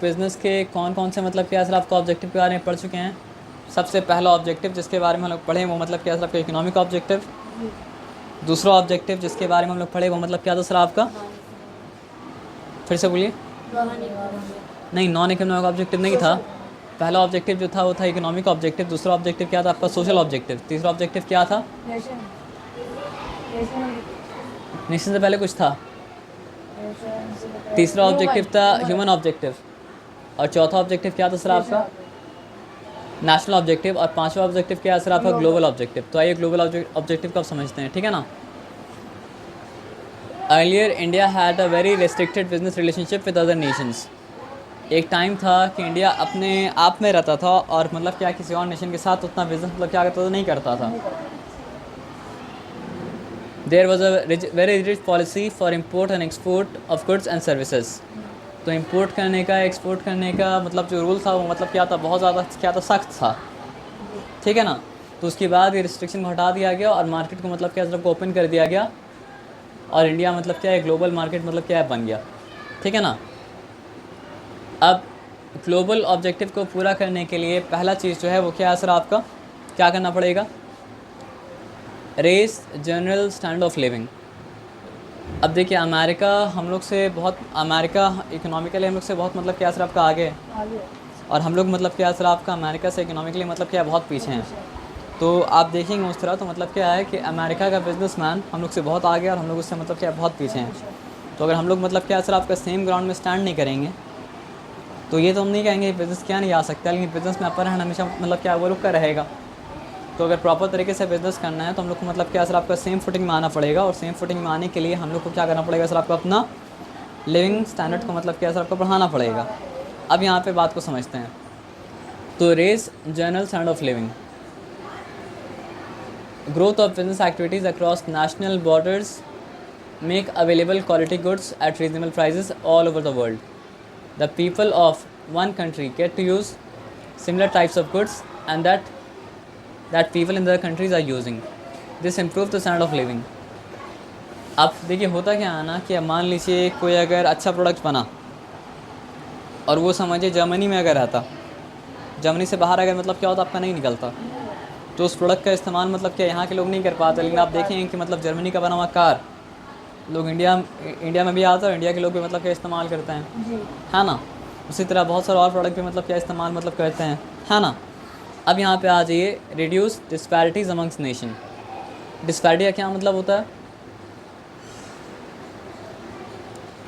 Business के कौन कौन से मतलब क्या सर आपका ऑब्जेक्टिव के बारे में पढ़ चुके हैं? सबसे पहला ऑब्जेक्टिव जिसके बारे में हम लोग पढ़े वो मतलब क्या सर आपका इकोनॉमिक ऑब्जेक्टिव। जी। दूसरा ऑब्जेक्टिव जिसके बारे में हम लोग पढ़े वो मतलब क्या था सर आपका? फिर से बोलिए। Non economic. नहीं, नॉन इकोनॉमिक ऑब्जेक्टिव नहीं था। पहला ऑब्जेक्टिव जो था वो था इकोनॉमिक ऑब्जेक्टिव। दूसरा ऑब्जेक्टिव क्या था आपका? Social objective. तीसरा ऑब्जेक्टिव क्या था? नेशन। नेशन। नेशन से पहले कुछ था। नेशन से तीसरा ऑब्जेक्टिव ह्यूमन। था ह्यूमन। Human objective. और चौथा ऑब्जेक्टिव क्या था सर आपका? नेशन। National objective. और पांचवा ऑब्जेक्टिव क्या है सर आपका? Global global. ऑब्जेक्टिव। तो आइए ग्लोबल ऑब्जेक्टिव को आप समझते हैं, ठीक है ना। Earlier India had a very restricted business relationship with other Nations. एक टाइम था कि इंडिया अपने आप में रहता था और मतलब क्या किसी और नेशन के साथ उतना बिजनेस मतलब क्या करता था, नहीं करता था। नहीं करता। There was a very rich policy for import and export of goods and services. तो इम्पोर्ट करने का, एक्सपोर्ट करने का मतलब जो रूल था वो मतलब क्या था, बहुत ज़्यादा क्या था, सख्त था, जी। ठीक है ना। तो उसके बाद ये रिस्ट्रिक्शन को हटा दिया गया और मार्केट को मतलब क्या सिर्फ ओपन कर दिया गया और इंडिया मतलब क्या है, ग्लोबल मार्केट मतलब क्या है, बन गया, ठीक है ना। अब ग्लोबल ऑब्जेक्टिव को पूरा करने के लिए पहला चीज़ जो है वो क्या है सर आपका? क्या करना पड़ेगा? Raise general standard of living. अब देखिए अमेरिका हम लोग से बहुत, अमेरिका इकोनॉमिकली हम लोग से बहुत मतलब क्या सर आपका आगे है। आगे। और हम लोग मतलब क्या सर आपका अमेरिका से इकोनॉमिकली मतलब क्या बहुत पीछे बहुत हैं। पीछे है। तो आप देखेंगे उस तरह तो मतलब क्या है कि अमेरिका का बिजनेसमैन हम लोग से बहुत आगे है और हम लोग उससे मतलब क्या बहुत पीछे बहुत हैं। पीछे है। तो अगर हम लोग मतलब क्या सर आपका सेम ग्राउंड में स्टैंड नहीं करेंगे तो ये तो हम नहीं कहेंगे बिज़नेस क्या नहीं आ सकता, लेकिन बिज़नेस में अपर हैंड हमेशा मतलब क्या वो रुक कर रहेगा। तो अगर प्रॉपर तरीके से बिज़नेस करना है तो हम लोग को मतलब क्या सर आपका सेम फुटिंग में आना पड़ेगा। और सेम फुटिंग में आने के लिए हम लोग को क्या करना पड़ेगा सर आपको? अपना लिविंग स्टैंडर्ड को मतलब क्या सर आपको बढ़ाना पड़ेगा। बढ़ाना पड़ेगा। अब यहाँ पे बात को समझते हैं। तो raise general standard of living, growth of business activities across national borders make available quality goods at reasonable prices all over the world. The people of one country get to use similar types of goods and that people in other countries are using. This improves the standard of living. अब देखिए होता क्या है ना कि अब मान लीजिए कोई अगर अच्छा प्रोडक्ट बना और वो समझिए जर्मनी में अगर रहता, जर्मनी से बाहर अगर मतलब क्या होता आपका नहीं निकलता, नहीं करता। तो उस प्रोडक्ट का इस्तेमाल मतलब क्या यहाँ के लोग नहीं कर पाते। नहीं लेकिन कर आप पाते। देखेंगे कि मतलब जर्मनी का बना हुआ कार लोग इंडिया में भी आता है और इंडिया के लोग भी मतलब क्या इस्तेमाल करते हैं, जी। है ना। उसी तरह बहुत सारे और प्रोडक्ट भी मतलब क्या इस्तेमाल मतलब करते हैं, है ना। अब यहाँ पे आ जाइए, reduce disparities amongst nation. Disparity का क्या मतलब होता है?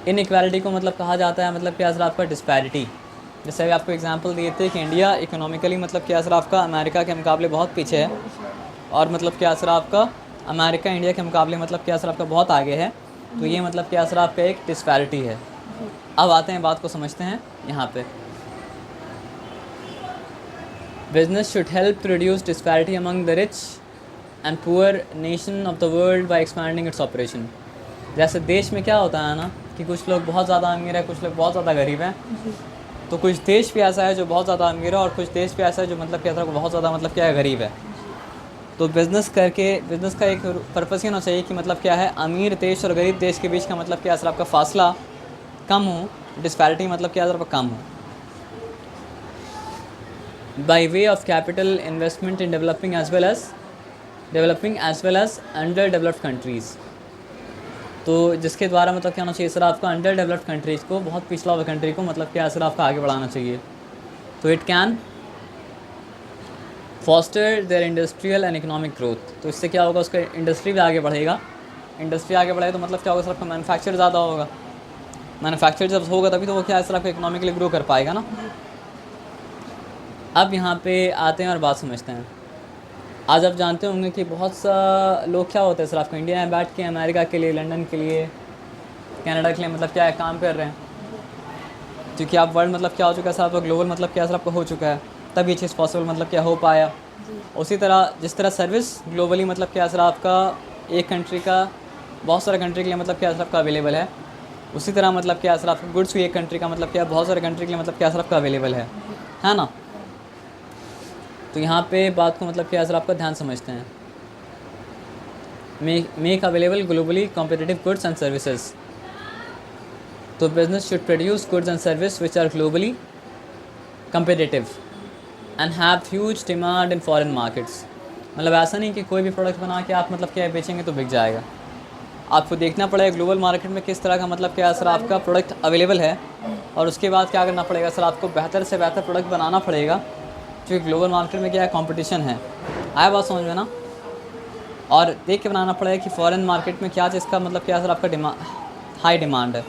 इन इक्वालिटी को मतलब कहा जाता है मतलब क्या सर आपका? डिस्पैरिटी। जैसे अभी आपको एग्जांपल दिए थे कि इंडिया इकोनॉमिकली मतलब क्या सर आपका अमेरिका के मुकाबले बहुत पीछे है। बहुत पीछे है। और मतलब क्या सर आपका अमेरिका इंडिया के मुकाबले मतलब क्या सर आपका बहुत आगे है। तो जी। ये मतलब क्या सर आपका एक डिस्पैरिटी है। जी। अब आते हैं, बात को समझते हैं यहाँ पे। Business should help to reduce disparity among the rich and poor nation of the world by expanding its operation. जैसे देश में क्या होता है ना कि कुछ लोग बहुत ज़्यादा अमीर है, कुछ लोग बहुत ज़्यादा गरीब हैं। जी। तो कुछ देश भी ऐसा है जो बहुत ज़्यादा अमीर है और कुछ देश भी ऐसा है जो मतलब क्या सर बहुत ज़्यादा मतलब क्या है, गरीब है। जी। तो बिज़नेस करके बिज़नेस का एक पर्पस ये होना चाहिए कि मतलब क्या है, अमीर देश और गरीब देश के बीच का मतलब क्या सर आपका फासला कम हो, डिस्पैरिटी मतलब क्या सर आपका कम हो। By way of capital investment in developing as well as under developed countries. तो जिसके द्वारा मतलब क्या होना चाहिए सर आपका? अंडर डेवलप्ड कंट्रीज़ को, बहुत पिछड़ा हुआ कंट्री को मतलब क्या सर आपका आगे बढ़ाना चाहिए। तो it can foster their industrial and economic growth. तो इससे क्या होगा? उसका इंडस्ट्री भी आगे बढ़ेगा। इंडस्ट्री आगे बढ़ेगा तो मतलब क्या होगा सर आपका? मैन्युफैक्चर ज़्यादा होगा। मैन्युफैक्चर जब होगा तभी तो वो क्या है सर आपका इकोनॉमिकली ग्रो कर पाएगा ना। जी। अब यहाँ पे आते हैं और बात समझते हैं। आज आप जानते होंगे कि बहुत सा लोग क्या होते हैं सर आपका इंडिया में बैठ के अमेरिका के लिए, लंदन के लिए, कनाडा के लिए मतलब क्या है काम कर रहे हैं। जी। क्योंकि आप वर्ल्ड मतलब क्या हो चुका है सर आपका? ग्लोबल मतलब क्या सर आपका हो चुका है, तब ये चीज़ पॉसिबल मतलब क्या हो पाया। जी। उसी तरह जिस तरह सर्विस ग्लोबली मतलब क्या सर आपका एक कंट्री का बहुत सारे कंट्री के लिए मतलब क्या सर आपका अवेलेबल है, उसी तरह मतलब क्या सर आपका गुड्स भी एक कंट्री का मतलब क्या बहुत सारे कंट्री के लिए मतलब क्या सर आपका अवेलेबल जी। है ना। हाँ। तो यहाँ पे बात को मतलब क्या सर आपका ध्यान समझते हैं। Make available globally competitive goods and services. तो business should produce goods and service which are globally competitive and have huge demand in foreign markets। मतलब ऐसा नहीं कि कोई भी प्रोडक्ट बना के आप मतलब क्या है बेचेंगे तो बिक जाएगा। आपको देखना पड़ेगा ग्लोबल मार्केट में किस तरह का मतलब क्या सर आपका प्रोडक्ट अवेलेबल है, और उसके बाद क्या करना पड़ेगा सर आपको बेहतर से बेहतर प्रोडक्ट बनाना पड़ेगा, क्योंकि ग्लोबल मार्केट में क्या है कंपटीशन है। आया बात समझ में ना। और देख के बनाना पड़ेगा कि फॉरेन मार्केट में क्या चीज़ का मतलब क्या सर आपका हाई डिमांड है।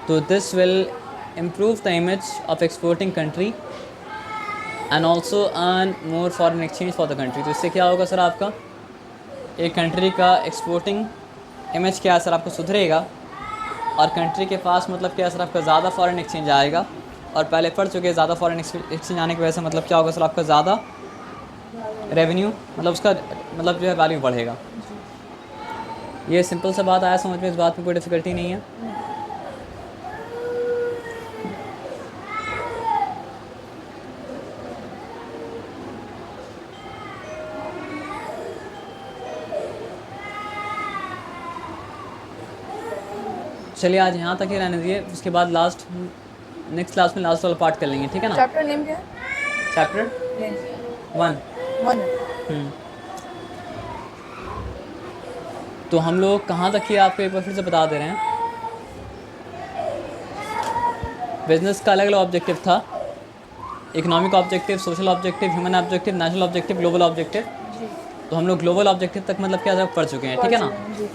तो this will improve the image of exporting country and also earn more foreign exchange for the country। तो इससे क्या होगा सर आपका एक कंट्री का एक्सपोर्टिंग इमेज क्या है सर आपको सुधरेगा, और कंट्री के पास मतलब क्या है सर आपका ज़्यादा फॉरेन एक्सचेंज आएगा, और पहले पढ़ चुके हैं ज़्यादा फॉरेन एक्सचेंज आने की वजह से मतलब क्या होगा सर आपका ज़्यादा रेवेन्यू मतलब उसका मतलब जो है वैल्यू बढ़ेगा। ये सिंपल सा बात आया समझ में, इस बात में कोई डिफ़िकल्टी नहीं है। चलिए आज यहाँ तक ही रहने दिए, उसके बाद नेक्स्ट क्लास में लास्ट वाला पार्ट कर लेंगे, ठीक है ना। चैप्टर नेम क्या है? Chapter name 1। तो हम लोग कहाँ तक की आपको एक बार फिर से बता दे रहे हैं। बिजनेस का अलग अलग ऑब्जेक्टिव था, economic objective, social objective, human objective, national objective, global objective. जी तो हम लोग ग्लोबल ऑब्जेक्टिव तक मतलब क्या पढ़ चुके हैं, ठीक है ना। जी